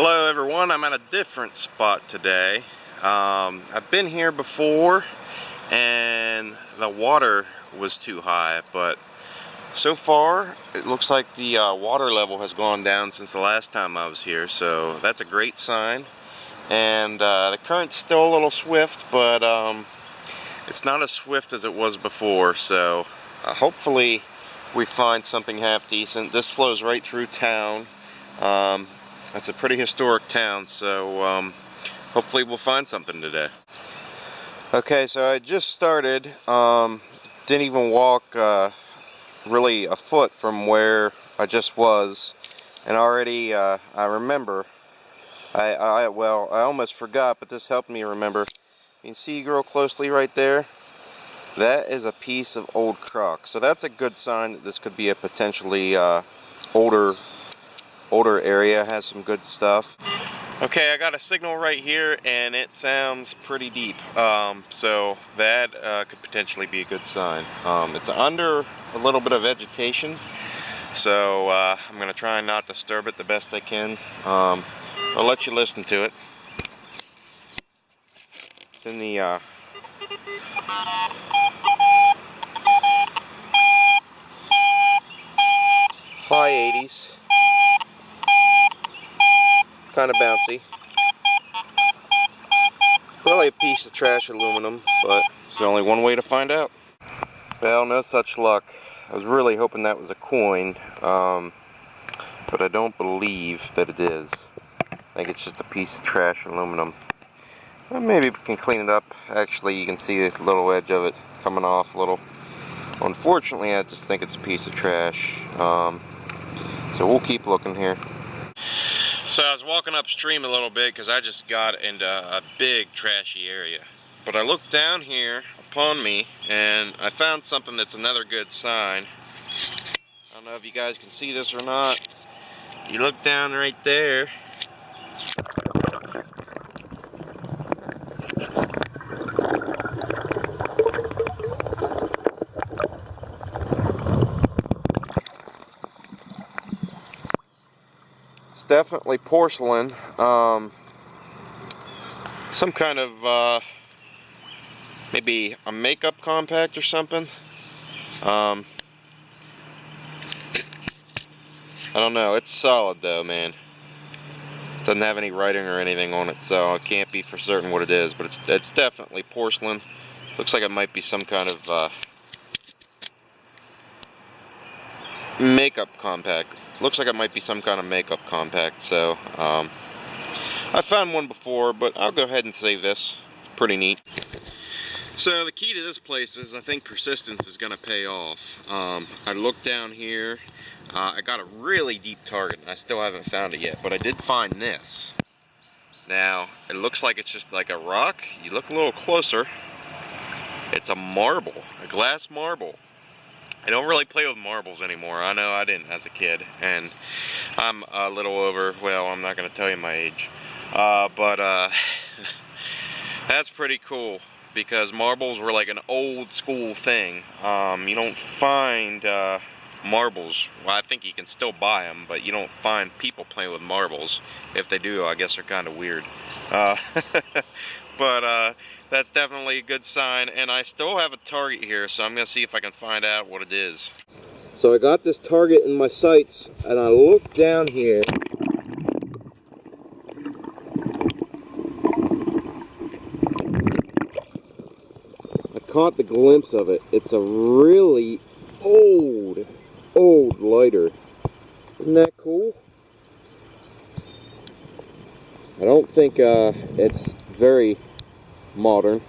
Hello everyone, I'm at a different spot today. I've been here before and the water was too high, but so far it looks like the water level has gone down since the last time I was here, so that's a great sign. And the current's still a little swift, but it's not as swift as it was before, so hopefully we find something half decent. This flows right through town. It's a pretty historic town, so hopefully we'll find something today. Okay, so I just started. Didn't even walk really a foot from where I just was, and already I remember. I almost forgot, but this helped me remember. You can see real closely right there. That is a piece of old crock, so that's a good sign that this could be a potentially older area. Has some good stuff. Okay, I got a signal right here and it sounds pretty deep, so that could potentially be a good sign. It's under a little bit of vegetation, so I'm going to try and not disturb it the best I can. I'll let you listen to it. It's in the high 80s. Kind of bouncy. Probably a piece of trash aluminum, but it's only one way to find out. Well, no such luck. I was really hoping that was a coin, but I don't believe that it is. I think it's just a piece of trash aluminum. Well, maybe we can clean it up. Actually, you can see the little edge of it coming off a little. Unfortunately, I just think it's a piece of trash. So we'll keep looking here. So I was walking upstream a little bit because I just got into a big trashy area. But I looked down here upon me and I found something that's another good sign. I don't know if you guys can see this or not. You look down right there. Definitely porcelain, some kind of maybe a makeup compact or something. I don't know. It's solid though, man. Doesn't have any writing or anything on it, so I can't be for certain what it is, but it's definitely porcelain. Looks like it might be some kind of makeup compact. Looks like it might be some kind of makeup compact, so I found one before, but I'll go ahead and save this. It's pretty neat. So the key to this place is I think persistence is going to pay off. I looked down here. I got a really deep target, and I still haven't found it yet, but I did find this. Now, it looks like it's just like a rock. You look a little closer. It's a marble, a glass marble. I don't really play with marbles anymore. I know I didn't as a kid, and I'm a little over, well, I'm not going to tell you my age, but that's pretty cool, because marbles were like an old school thing. You don't find marbles, well, I think you can still buy them, but you don't find people playing with marbles. If they do, I guess they're kind of weird. But that's definitely a good sign, and I still have a target here, so I'm going to see if I can find out what it is. So I got this target in my sights, and I look down here. I caught the glimpse of it. It's a really old lighter. Isn't that cool? I don't think it's very modern,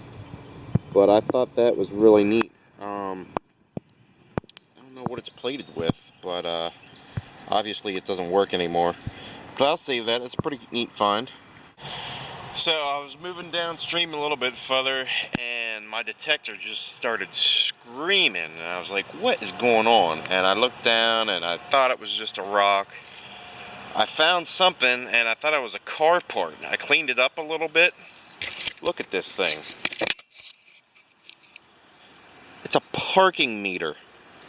but I thought that was really neat. I don't know what it's plated with, but obviously it doesn't work anymore. But I'll save that. It's a pretty neat find. So I was moving downstream a little bit further, and my detector just started screaming, and I was like, what is going on? And I looked down and I thought it was just a rock. I found something and I thought it was a car part. I cleaned it up a little bit. Look at this thing. It's a parking meter.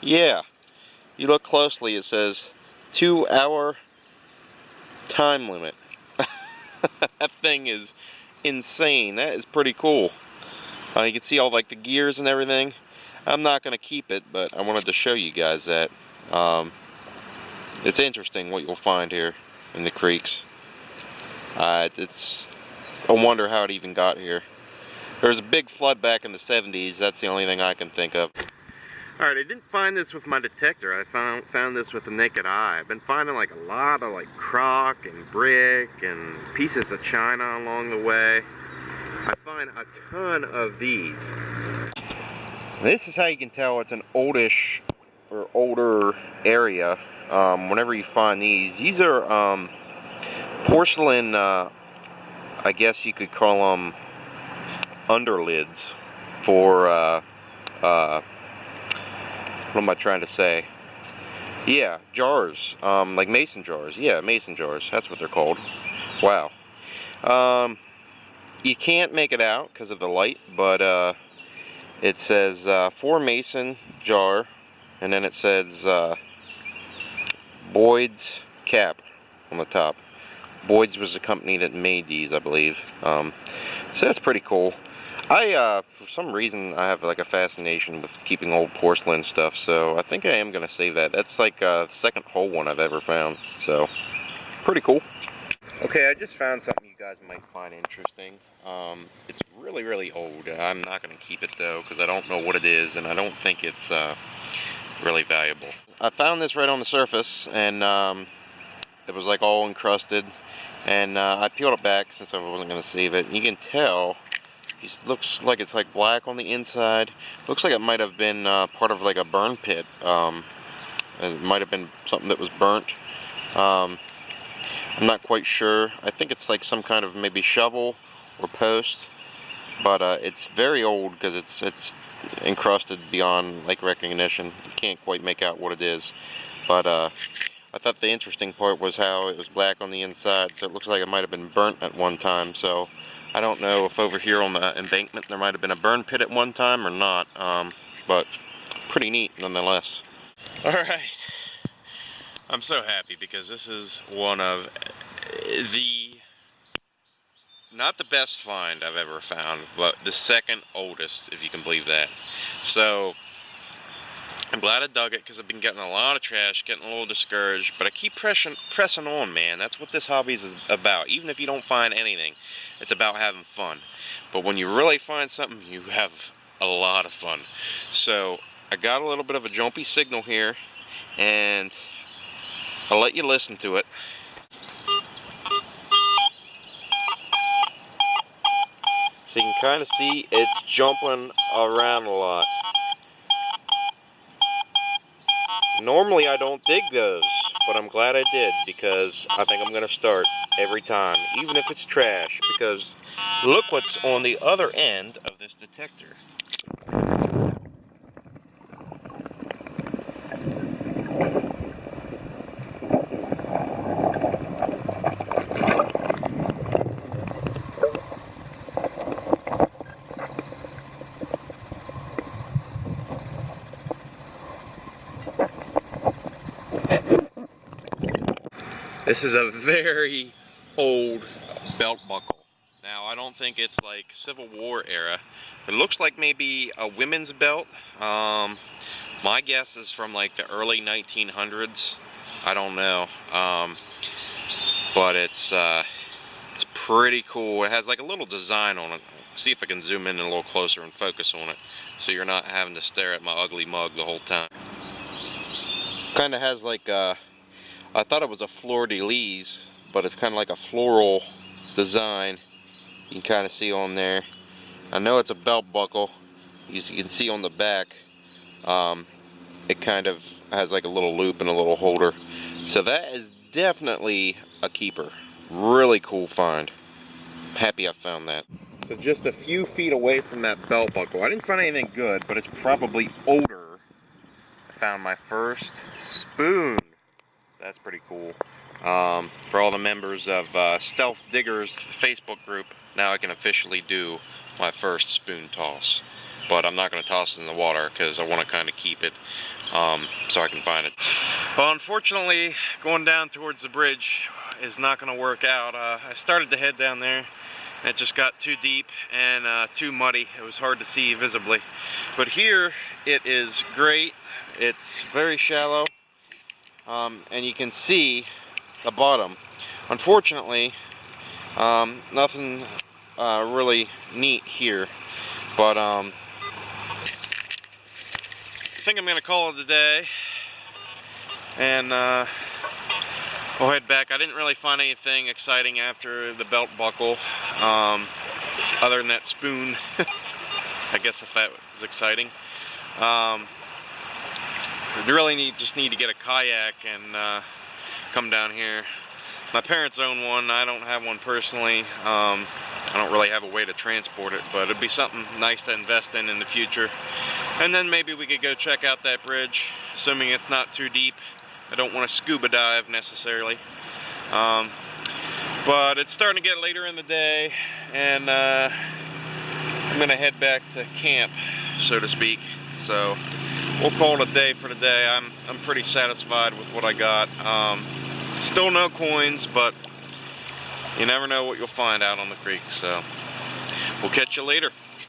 Yeah. You look closely, it says 2-hour time limit. That thing is insane. That is pretty cool. You can see all like the gears and everything. I'm not going to keep it, but I wanted to show you guys that. It's interesting what you'll find here in the creeks. It's a wonder how it even got here. There was a big flood back in the 70s. That's the only thing I can think of. Alright, I didn't find this with my detector. I found this with the naked eye. I've been finding like a lot of like crock and brick and pieces of china along the way. I find a ton of these. This is how you can tell it's an oldish or older area. Whenever you find these are porcelain, I guess you could call them underlids for, what am I trying to say? Yeah, jars, like mason jars. Yeah, mason jars, that's what they're called. Wow. You can't make it out because of the light, but it says for mason jar, and then it says Boyd's cap on the top. Boyd's was the company that made these, I believe. So that's pretty cool. For some reason, I have like a fascination with keeping old porcelain stuff, so I think I am going to save that. That's like the second whole one I've ever found, so pretty cool. Okay, I just found something you guys might find interesting. It's really, really old. I'm not going to keep it though, because I don't know what it is, and I don't think it's really valuable. I found this right on the surface, and it was like all encrusted, and I peeled it back since I wasn't going to save it. And you can tell, it looks like it's like black on the inside. Looks like it might have been part of like a burn pit. It might have been something that was burnt. I'm not quite sure. I think it's like some kind of maybe shovel or post, but it's very old because it's encrusted beyond like recognition. You can't quite make out what it is, but I thought the interesting part was how it was black on the inside, so it looks like it might have been burnt at one time. So I don't know if over here on the embankment there might have been a burn pit at one time or not, but pretty neat nonetheless. Alright, I'm so happy because this is one of the, not the best find I've ever found, but the second oldest, if you can believe that. So I'm glad I dug it because I've been getting a lot of trash, getting a little discouraged, but I keep pressing on, man. That's what this hobby is about. Even if you don't find anything, it's about having fun. But when you really find something, you have a lot of fun. So I got a little bit of a jumpy signal here, and I'll let you listen to it. So you can kind of see it's jumping around a lot. Normally I don't dig those, but I'm glad I did because I think I'm going to start every time, even if it's trash, because look what's on the other end of this detector. This is a very old belt buckle. Now, I don't think it's like Civil War era. It looks like maybe a women's belt. My guess is from like the early 1900s. I don't know. But it's pretty cool. It has like a little design on it. See if I can zoom in a little closer and focus on it, so you're not having to stare at my ugly mug the whole time. Kind of has like a, I thought it was a fleur-de-lis, but it's kind of like a floral design. You can kind of see on there. I know it's a belt buckle. As you can see on the back, it kind of has like a little loop and a little holder. So that is definitely a keeper. Really cool find. I'm happy I found that. So just a few feet away from that belt buckle. I didn't find anything good, but it's probably older. I found my first spoon. That's pretty cool. For all the members of Stealth Diggers Facebook group, now I can officially do my first spoon toss. But I'm not going to toss it in the water because I want to kind of keep it so I can find it. Well, unfortunately, going down towards the bridge, is not going to work out. I started to head down there, and it just got too deep and too muddy. It was hard to see visibly. But here, it is great. It's very shallow, and you can see the bottom. Unfortunately, nothing really neat here, but I think I'm going to call it a day, and we'll head back. I didn't really find anything exciting after the belt buckle, other than that spoon. I guess if that was exciting. We really just need to get a kayak and come down here. My parents own one. I don't have one personally. I don't really have a way to transport it, but it'd be something nice to invest in the future. And then maybe we could go check out that bridge, assuming it's not too deep. I don't want to scuba dive necessarily. But it's starting to get later in the day, and I'm going to head back to camp, so to speak. So we'll call it a day for today. I'm pretty satisfied with what I got. Still no coins, but you never know what you'll find out on the creek. So we'll catch you later.